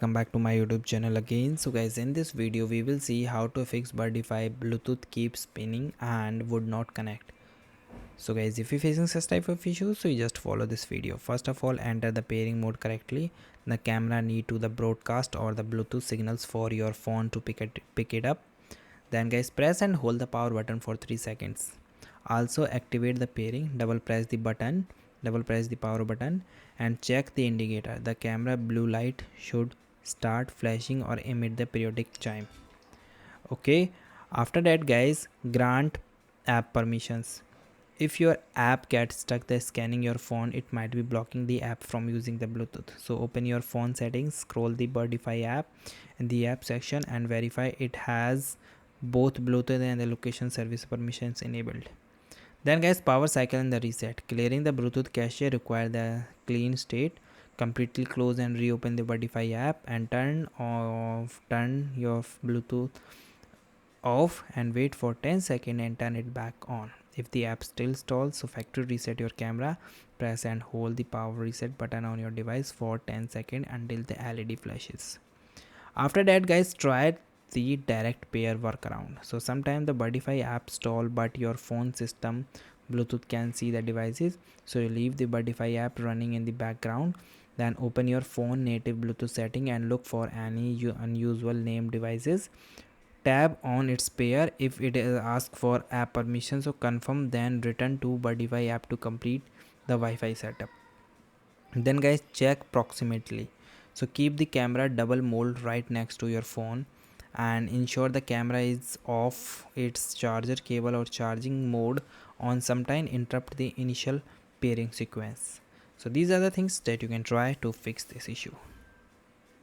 Come back to my YouTube channel again. So guys, in this video we will see how to fix Birdfy Bluetooth keeps spinning and would not connect. So guys, if you're facing such type of issues, so you just follow this video. First of all, enter the pairing mode correctly. The camera need to the broadcast or the Bluetooth signals for your phone to pick it up. Then guys, press and hold the power button for 3 seconds. Also activate the pairing. Double press the power button and check the indicator. The camera blue light should start flashing or emit the periodic chime. Okay, after that guys, grant app permissions. If your app gets stuck the scanning your phone, it might be blocking the app from using the Bluetooth. So open your phone settings, scroll the Birdfy app in the app section and verify it has both Bluetooth and the location service permissions enabled. Then guys, power cycle and the reset. Clearing the Bluetooth cache require the clean state. Completely close and reopen the Birdfy app and turn your Bluetooth off and wait for 10 seconds and turn it back on. If the app still stalls, so factory reset your camera. Press and hold the power reset button on your device for 10 seconds until the LED flashes. After that guys, try the direct pair workaround. So sometimes the Birdfy app stall but your phone system Bluetooth can see the devices, so you leave the Birdfy app running in the background. Then open your phone native Bluetooth setting and look for any unusual named devices. Tab on its pair. If it is asked for app permission, so confirm, then return to Birdfy app to complete the Wi-Fi setup. Then guys, check proximity. So keep the camera double mode right next to your phone and ensure the camera is off its charger cable or charging mode on. Sometime interrupt the initial pairing sequence. So these are the things that you can try to fix this issue.